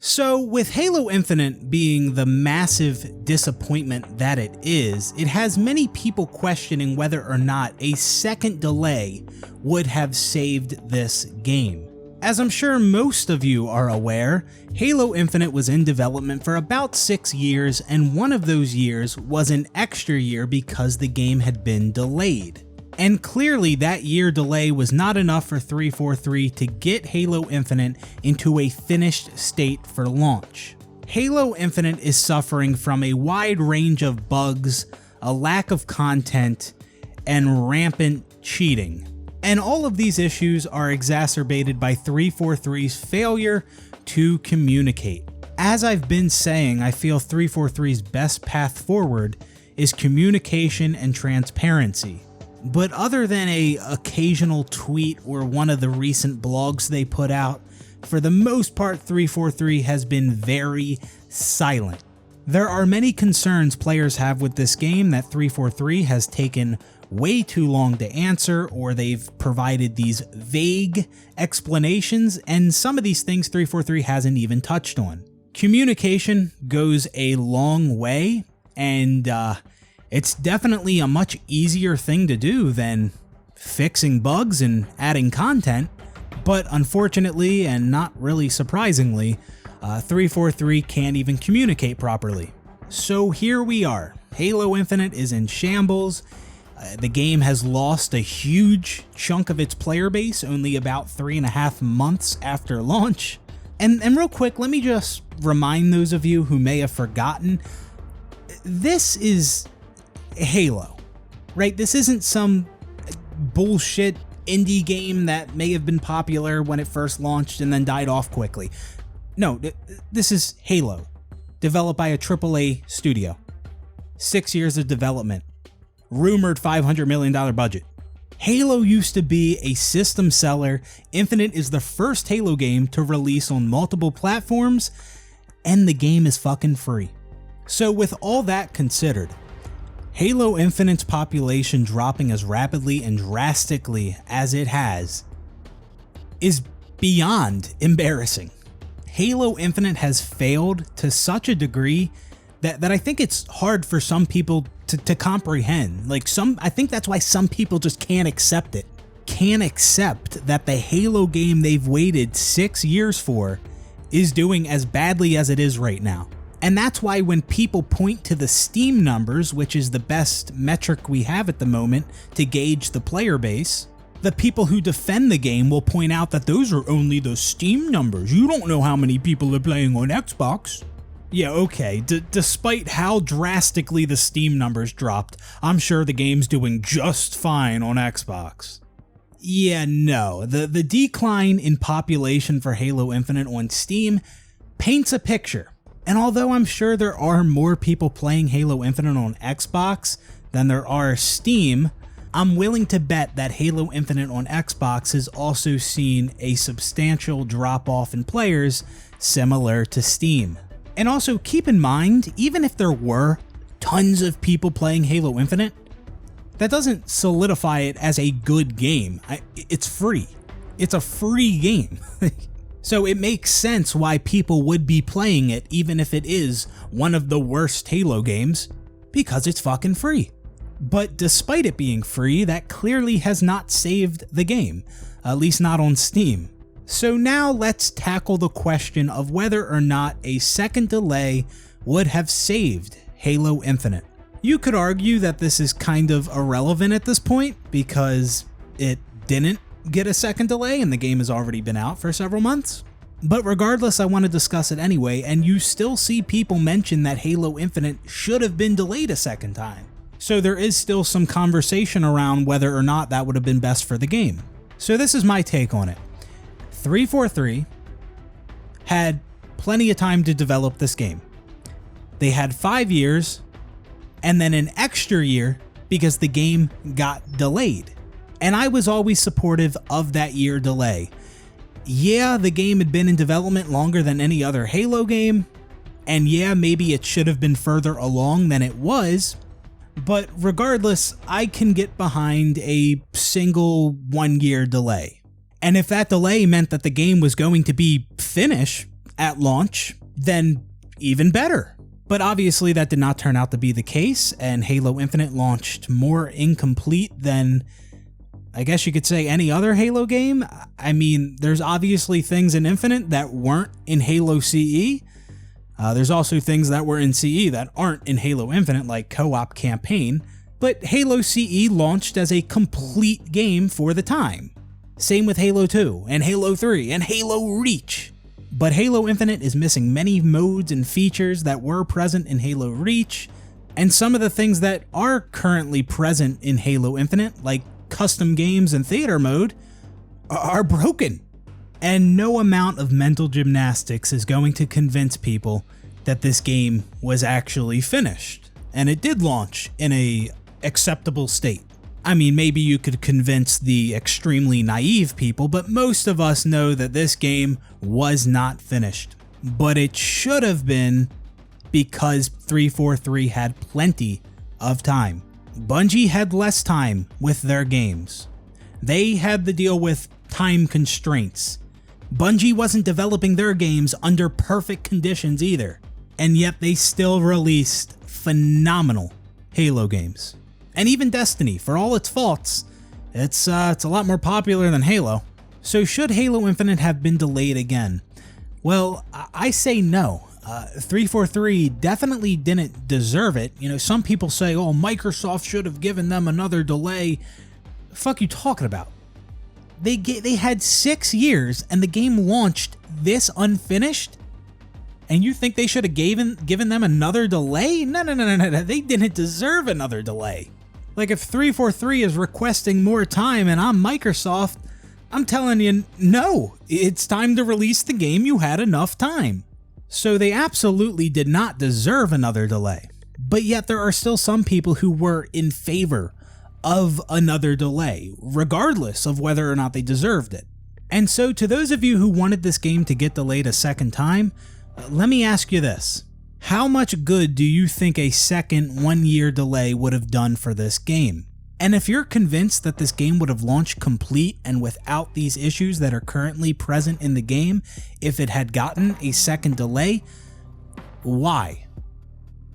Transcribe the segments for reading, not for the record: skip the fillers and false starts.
So, with Halo Infinite being the massive disappointment that it is, it has many people questioning whether or not a second delay would have saved this game. As I'm sure most of you are aware, Halo Infinite was in development for about 6 years, and one of those years was an extra year because the game had been delayed. And clearly that year delay was not enough for 343 to get Halo Infinite into a finished state for launch. Halo Infinite is suffering from a wide range of bugs, a lack of content, and rampant cheating. And all of these issues are exacerbated by 343's failure to communicate. As I've been saying, I feel 343's best path forward is communication and transparency. But other than a occasional tweet or one of the recent blogs they put out, for the most part 343 has been very silent. There are many concerns players have with this game that 343 has taken way too long to answer, or they've provided these vague explanations, and some of these things 343 hasn't even touched on. Communication goes a long way, and it's definitely a much easier thing to do than fixing bugs and adding content, but unfortunately, and not really surprisingly, 343 can't even communicate properly. So here we are. Halo Infinite is in shambles. The game has lost a huge chunk of its player base only about 3.5 months after launch. And real quick, let me just remind those of you who may have forgotten, this is Halo, right? This isn't some bullshit indie game that may have been popular when it first launched and then died off quickly. No, this is Halo, developed by a AAA studio. 6 years of development. Rumored $500 million budget. Halo used to be a system seller. Infinite is the first Halo game to release on multiple platforms, and the game is fucking free. So with all that considered, Halo Infinite's population dropping as rapidly and drastically as it has is beyond embarrassing. Halo Infinite has failed to such a degree that I think it's hard for some people to comprehend. I think that's why some people just can't accept it. Can't accept that the Halo game they've waited 6 years for is doing as badly as it is right now. And that's why when people point to the Steam numbers, which is the best metric we have at the moment to gauge the player base, the people who defend the game will point out that those are only the Steam numbers. You don't know how many people are playing on Xbox. Yeah, okay, despite how drastically the Steam numbers dropped, I'm sure the game's doing just fine on Xbox. Yeah, no, the decline in population for Halo Infinite on Steam paints a picture. And although I'm sure there are more people playing Halo Infinite on Xbox than there are Steam, I'm willing to bet that Halo Infinite on Xbox has also seen a substantial drop-off in players similar to Steam. And also keep in mind, even if there were tons of people playing Halo Infinite, that doesn't solidify it as a good game. It's free. It's a free game. So it makes sense why people would be playing it even if it is one of the worst Halo games, because it's fucking free. But despite it being free, that clearly has not saved the game, at least not on Steam. So now let's tackle the question of whether or not a second delay would have saved Halo Infinite. You could argue that this is kind of irrelevant at this point because it didn't get a second delay and the game has already been out for several months. But regardless, I want to discuss it anyway, and you still see people mention that Halo Infinite should have been delayed a second time. So there is still some conversation around whether or not that would have been best for the game. So this is my take on it. 343 had plenty of time to develop this game. They had 5 years and then an extra year because the game got delayed. And I was always supportive of that year delay. Yeah, the game had been in development longer than any other Halo game, and yeah, maybe it should have been further along than it was, but regardless, I can get behind a single 1 year delay. And if that delay meant that the game was going to be finished at launch, then even better. But obviously that did not turn out to be the case, and Halo Infinite launched more incomplete than, I guess you could say, any other Halo game. I mean, there's obviously things in Infinite that weren't in Halo CE. There's also things that were in CE that aren't in Halo Infinite, like co-op campaign, but Halo CE launched as a complete game for the time. Same with Halo 2, and Halo 3, and Halo Reach. But Halo Infinite is missing many modes and features that were present in Halo Reach, and some of the things that are currently present in Halo Infinite, like custom games and theater mode, are broken. And no amount of mental gymnastics is going to convince people that this game was actually finished. And it did launch in a acceptable state. I mean, maybe you could convince the extremely naive people, but most of us know that this game was not finished. But it should have been, because 343 had plenty of time. Bungie had less time with their games. They had to deal with time constraints. Bungie wasn't developing their games under perfect conditions either, and yet they still released phenomenal Halo games. And even Destiny, for all its faults, it's a lot more popular than Halo. So should Halo Infinite have been delayed again? Well, I say no. 343 definitely didn't deserve it. You know, some people say, oh, Microsoft should have given them another delay. The fuck you talking about? They had 6 years and the game launched this unfinished? And you think they should have given them another delay? No. They didn't deserve another delay. Like, if 343 is requesting more time and I'm Microsoft, I'm telling you, no, it's time to release the game. You had enough time. So they absolutely did not deserve another delay. But yet there are still some people who were in favor of another delay, regardless of whether or not they deserved it. And so to those of you who wanted this game to get delayed a second time, let me ask you this. How much good do you think a second 1-year delay would have done for this game? And if you're convinced that this game would have launched complete and without these issues that are currently present in the game if it had gotten a second delay, why?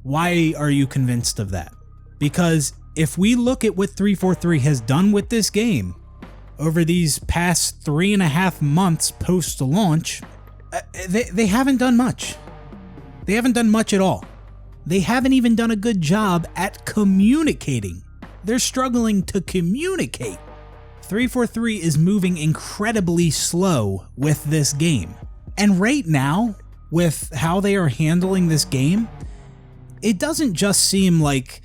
Why are you convinced of that? Because if we look at what 343 has done with this game over these past 3.5 months post-launch, they haven't done much. They haven't done much at all. They haven't even done a good job at communicating. They're struggling to communicate. 343 is moving incredibly slow with this game. And right now, with how they are handling this game, it doesn't just seem like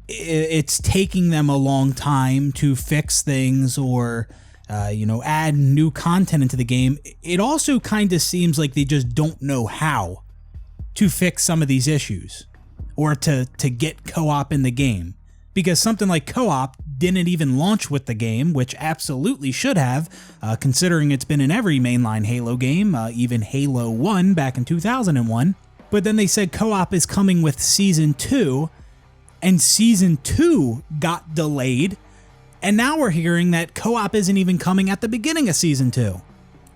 it's taking them a long time to fix things or add new content into the game. It also kind of seems like they just don't know how to fix some of these issues or to get co-op in the game. Because something like co-op didn't even launch with the game, which absolutely should have, considering it's been in every mainline Halo game, even Halo 1 back in 2001. But then they said co-op is coming with Season 2, and Season 2 got delayed, and now we're hearing that co-op isn't even coming at the beginning of Season 2.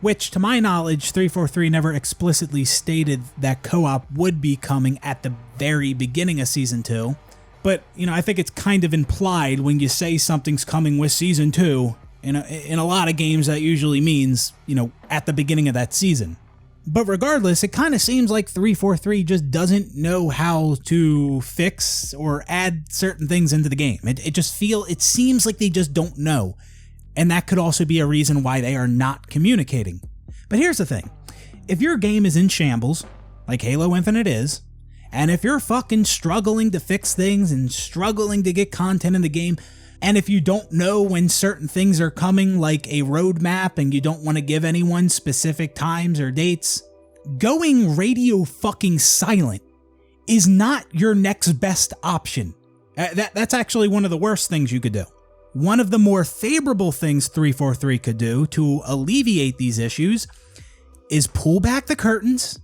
Which, to my knowledge, 343 never explicitly stated that co-op would be coming at the very beginning of Season 2. But, I think it's kind of implied when you say something's coming with Season 2. In a lot of games, that usually means, at the beginning of that season. But regardless, it kind of seems like 343 just doesn't know how to fix or add certain things into the game. It seems like they just don't know. And that could also be a reason why they are not communicating. But here's the thing. If your game is in shambles, like Halo Infinite is, and if you're fucking struggling to fix things and struggling to get content in the game, and if you don't know when certain things are coming, like a roadmap, and you don't want to give anyone specific times or dates, going radio fucking silent is not your next best option. That's actually one of the worst things you could do. One of the more favorable things 343 could do to alleviate these issues is pull back the curtains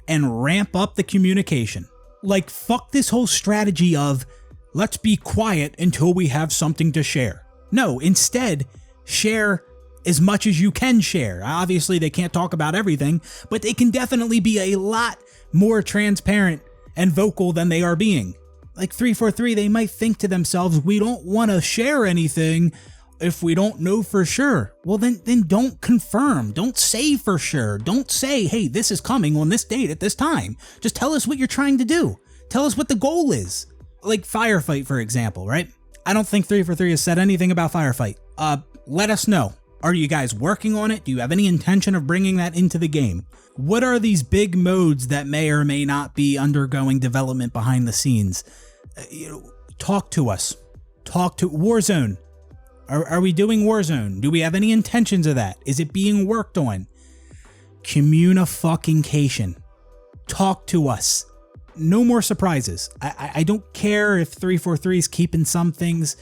and ramp up the communication. Like, fuck this whole strategy of, let's be quiet until we have something to share. No, instead, share as much as you can share. Obviously, they can't talk about everything, but they can definitely be a lot more transparent and vocal than they are being. Like 343, they might think to themselves, we don't want to share anything if we don't know for sure. Well, then don't confirm. Don't say for sure. Don't say, hey, this is coming on this date at this time. Just tell us what you're trying to do. Tell us what the goal is. Like Firefight, for example, right? I don't think 343 has said anything about Firefight. Let us know. Are you guys working on it? Do you have any intention of bringing that into the game? What are these big modes that may or may not be undergoing development behind the scenes? Talk to us. Talk to Warzone. Are we doing Warzone? Do we have any intentions of that? Is it being worked on? Communication. Talk to us. No more surprises. I don't care if 343 is keeping some things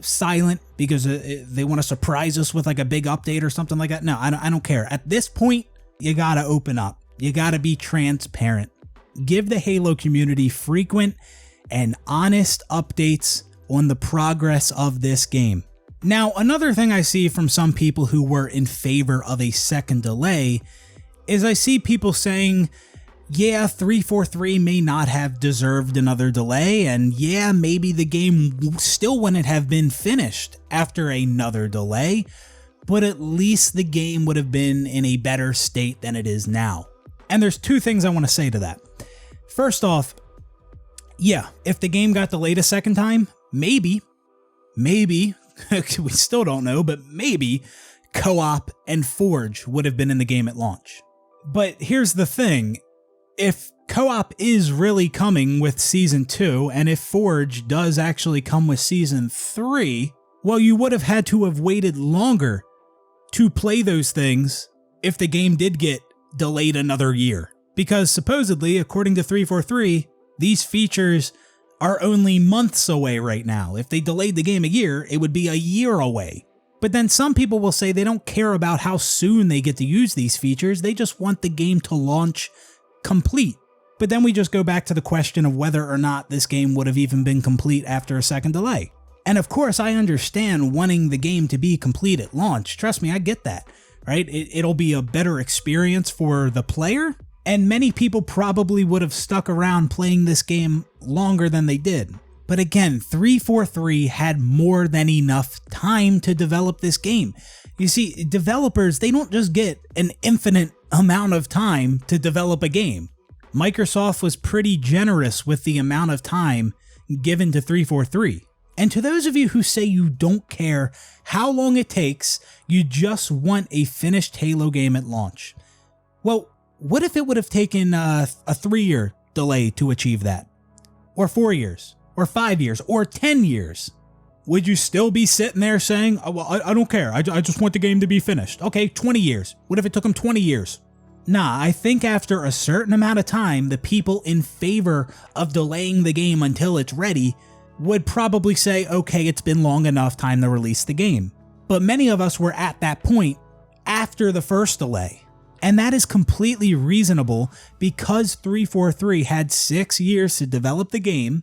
silent because they want to surprise us with like a big update or something like that. No, I don't care. At this point, you gotta open up. You gotta be transparent. Give the Halo community frequent and honest updates on the progress of this game. Now, another thing I see from some people who were in favor of a second delay is I see people saying, yeah, 343 may not have deserved another delay, and yeah, maybe the game still wouldn't have been finished after another delay, but at least the game would have been in a better state than it is now. And there's two things I want to say to that. First off, yeah, if the game got delayed a second time, maybe, we still don't know, but maybe CoOp and Forge would have been in the game at launch. But here's the thing. If CoOp is really coming with Season 2, and if Forge does actually come with Season 3, well, you would have had to have waited longer to play those things if the game did get delayed another year. Because supposedly, according to 343, these features are only months away right now. If they delayed the game a year, it would be a year away. But then some people will say they don't care about how soon they get to use these features, they just want the game to launch complete. But then we just go back to the question of whether or not this game would have even been complete after a second delay. And of course, I understand wanting the game to be complete at launch. Trust me, I get that, right? It'll be a better experience for the player, and many people probably would have stuck around playing this game longer than they did. But again, 343 had more than enough time to develop this game. You see, developers, they don't just get an infinite amount of time to develop a game. Microsoft was pretty generous with the amount of time given to 343. And to those of you who say you don't care how long it takes, you just want a finished Halo game at launch. Well, what if it would have taken a 3-year delay to achieve that? Or 4 years? Or 5 years? Or 10 years? Would you still be sitting there saying, oh, well, I don't care, I just want the game to be finished? Okay, 20 years. What if it took them 20 years? Nah, I think after a certain amount of time, the people in favor of delaying the game until it's ready would probably say, okay, it's been long enough, time to release the game. But many of us were at that point after the first delay. And that is completely reasonable because 343 had 6 years to develop the game.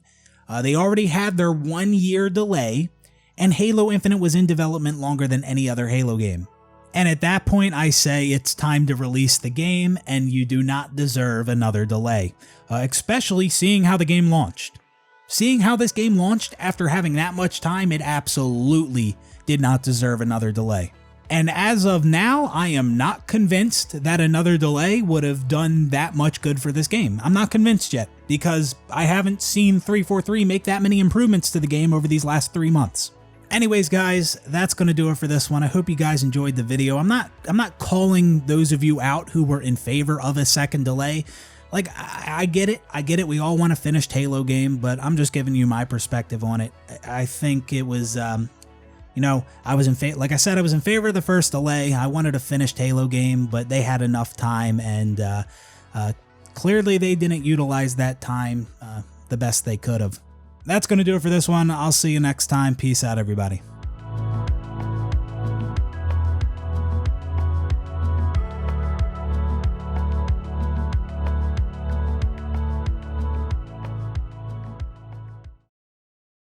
They already had their 1-year delay, and Halo Infinite was in development longer than any other Halo game. And at that point, I say it's time to release the game, and you do not deserve another delay, especially seeing how the game launched. Seeing how this game launched after having that much time, it absolutely did not deserve another delay. And as of now, I am not convinced that another delay would have done that much good for this game. I'm not convinced yet, because I haven't seen 343 make that many improvements to the game over these last 3 months. Anyways, guys, that's going to do it for this one. I hope you guys enjoyed the video. I'm not calling those of you out who were in favor of a second delay. Like, I get it. We all want a finished Halo game, but I'm just giving you my perspective on it. I think it was, you know, I was in favor, like I said, I was in favor of the first delay. I wanted a finished Halo game, but they had enough time, and clearly they didn't utilize that time the best they could have. That's going to do it for this one. I'll see you next time. Peace out, everybody.